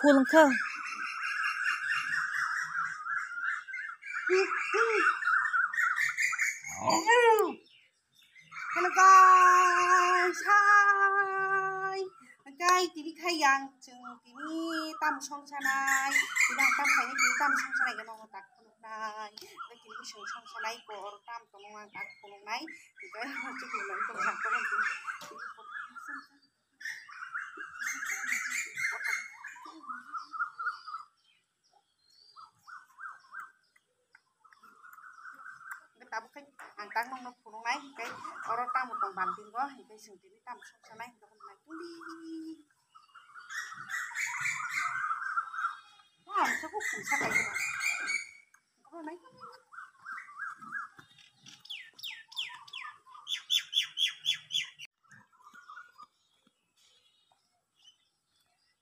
Pulangka. Hello guys, hi. Guys, tini khayang chung tini tam song sanai, tini tam khayang tini tam song sanai kan orang tak puluk nai, tini song sanai ko orang tam tolong tak puluk nai, kita macam puluk itu macam orang tini. Tabu kan angkang nong pulung nai, cái orang tam một đồng bàn tin có, cái sừng tini tam song sanai, kita pun nai tuli. Wah, saya kok bisa kayak gitu. Kalau naik kan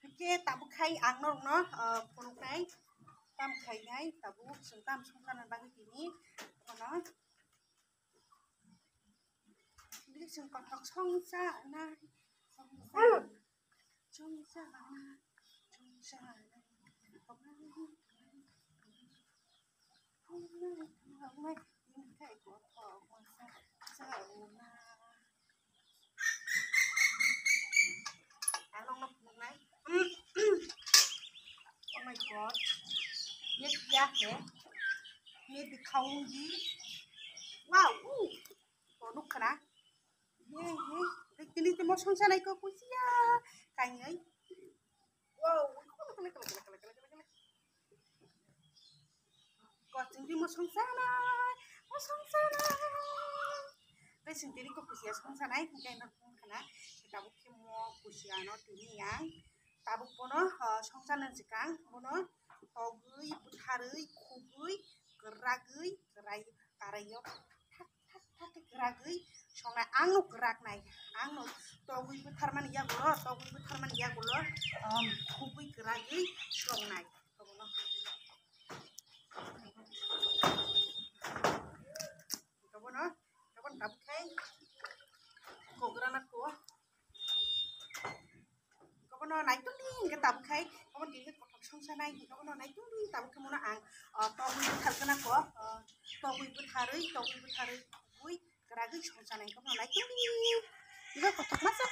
Oke, tabu khai ang no, puluk nai, tam khai nai, tabu sung tam sung kanan bagi kini, kono. Ini sung kotak song sa na, song sa na, Oh my god, biết giá thế, biết được không gì, wow, có lúc khá đó, cái món song sa này có gì à, cái ấy, wow, có cái món song sa này, cáiสิ่งที่ก็คุยสองสายcái nó cũng khá là kita bukan mau kusia nó từ niang tabu pono song sa nên sekarang pono togui butharui khugui geragui gerai karayok thak geragui song na angno gerak nai angno togui buthar man ya gulo khugui geragui song nai pono kapan tabu kai Kogeran aku, kau nak naik tu ni, kita tahu kai, kau tinggal kotak song sa naik, kau nak naik tu ni, tahu kamu nak ang, tahu ibu thar kena aku, tahu ibu tharui, kui, kerana song sa naik, kau nak naik tu ni, juga kotak masa.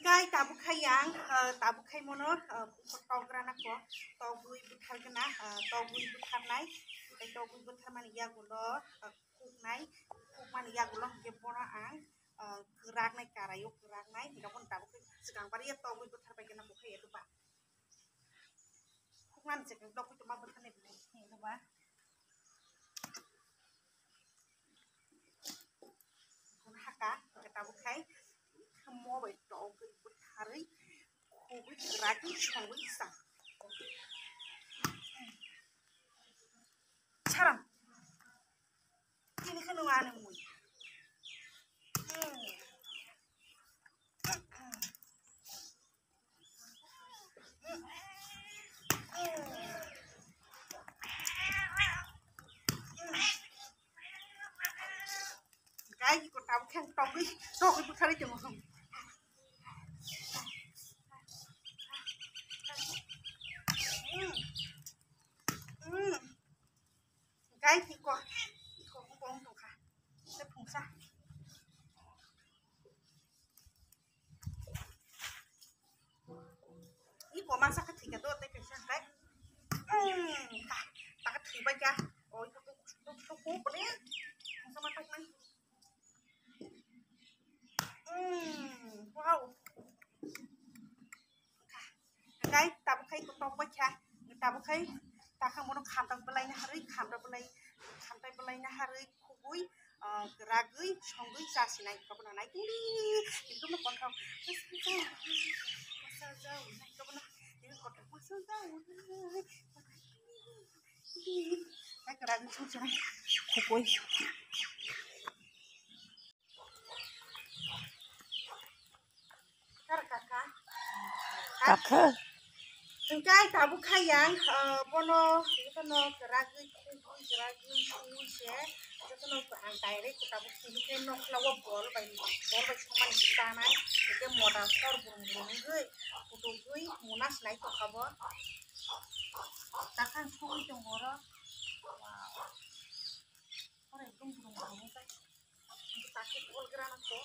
Kai tabu kai yang, tabu kai mono, Kogeran aku, tahu ibu thar kena, tahu ibu thar naik. Ito ko buta man iya gulo kuk man iya gulo ke pona ang gerak nai karayo gerak nai tidak pun tahu sekarang pada ya tahu buta pa kena ko itu pak kuk man sekarang tahu cuma buta nih itu pak kun haka kita bukai semua betul buta hari kuk gerak ni semua bisa Saram. Ini kan orang mui. Cái gì còn tao khen tao đi, tao cái bút thari chừng không. Cái gì còn bông đâu cả, sẽ phun sa. Ý của mang sang cái thịt cái tôi tay cái sang cái, ta cái thịt bây giờ, ôi tôi cố của đấy, không sao mà tao này, wow, cái ta bốc khay của tao bây giờ, ta bốc khay, ta không muốn khám tao bên này khám tao bên này hari khugui, geragui, songgui, sasi naik kau pernah naik itu mah kontrol, masa jauh naik kau pernah, ini kontrol masa jauh, naik geragui sasi naik khugui. Kakak. Guys, tabu kayang bono itu no keragi kuku keragi kuku se itu no ang direct tabu kini ke no lawa bol by cuman kita nai itu modal kor burung gue kudu gue munas naik ke kabo takkan suwi jongoro wow orang itu burung kan sakit ul geran aku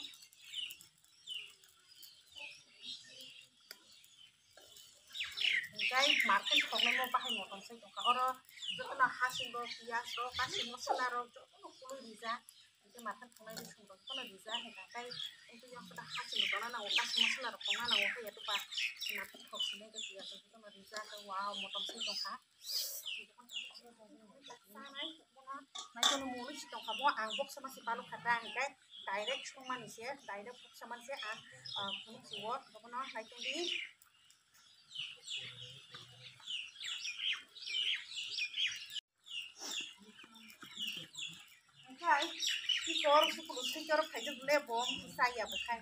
guys market kami mau pakai motor saya tuh kalau itu na hasil do pias do kasih mosala do itu no kulo bisa itu market kami di sumber itu no bisa guys itu yang sudah hasil do na kasih mosala do na itu ya tuh pak market kami itu pias itu no bisa wow motor saya tuh kak itu kan sana itu nah itu no mulai sih tuh kamu angguk sama si palu kata guys direct cuma nih sih direct sama sih kulit siwot kamu nah itu di Kai, kor kor kayak gede bom saya bukan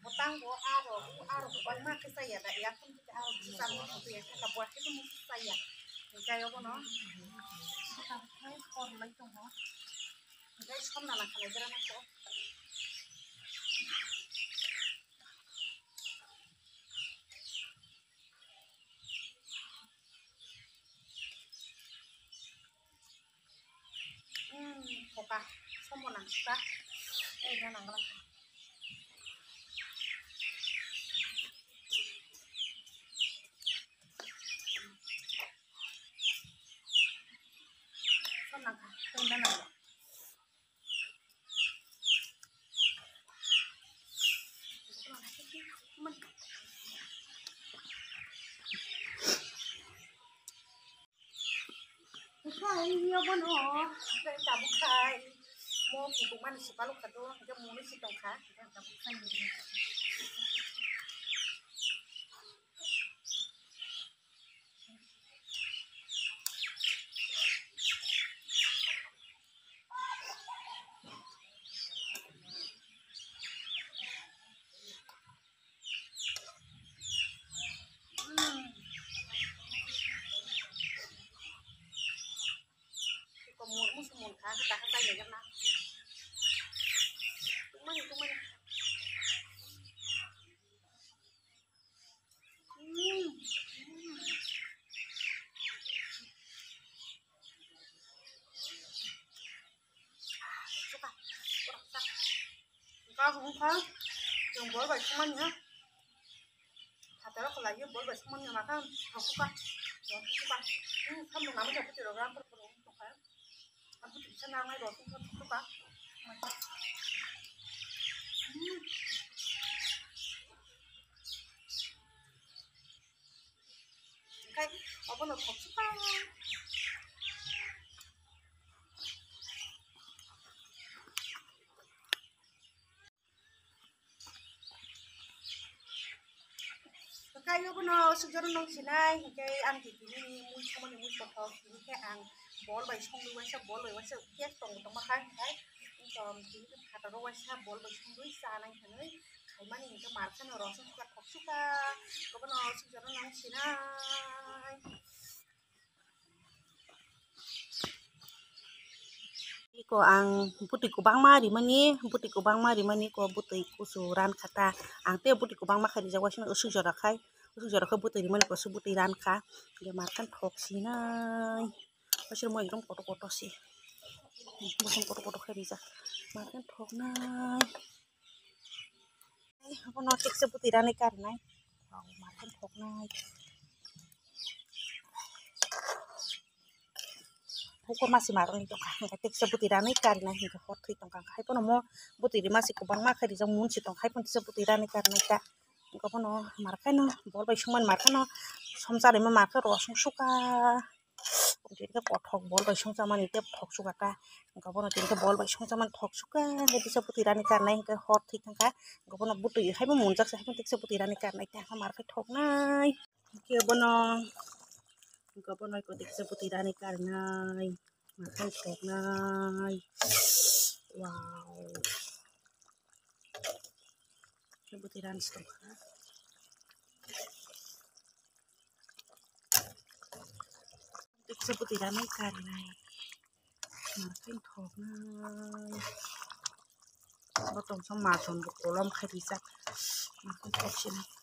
botang bo aro bukan mah saya dah ya pun kita aro bisa itu ya kita buat itu saya kayak apa no kita kayak kor lagi tuh no guys kom nana kalau jalan aku opa sama nangsa udah nangla sama nangka udah nangla Kai, iya bono, saya tabu kai, mau kutuman si palu kado, dia mau si tongka, dia tabu kai ini. Musuh kan, kita kata ya kan, cuman, suka, kurang tak, yang boleh baik cuman ya, katalah kalau lagi boleh baik cuman ya makan, aku suka, kamu nggak bisa kilogram per kilo, suka, aku bisa nangis doang, suka, kayak apa nih, suka. Kayo ko no siguro nung sinay kay ang titini muy como ni muy poco ini kay ang bol bay song lu wasa bol bay wasa kiet tong tong makan kay tom ti kata ro wasa bol bay song lu sa nang hanoi kay man ni ka marka no ro suka suka ko no siguro nung sinay ko ang buti ko bang mari mani ko buti ko suran kata ang te buti ko bang makari jawa sina usu jora ko buti mani ko su buti ran ka dia makan thok sinai pasir mo idong koto sih bukan koto kari ja makan thok nai apa no tek se buti ran kar nai makan thok nai ko masih marang itu kan ketik sebut irani karena hingga hot itu kan kai pun mau buti di masih kubang mak di jamun situ kai pun sebut irani karena ka ko pun marka no bol bai suman marka no somsa de marka ro sung suka jadi ke kothok bol bai sung sama ni te thok suka ka ko pun jadi ke bol bai sung sama thok suka jadi sebut irani karena hingga hot itu kan ko pun buti hai pun munjak sai pun tik sebut irani karena ka marka thok nai ke bono ko pun ko tik sebut irani karena makan thok nai wow sebutiran stok seperti damai karena makin thok bắt đầu xong mà chọn được cổ long khai thì sạch mà không thọc trên này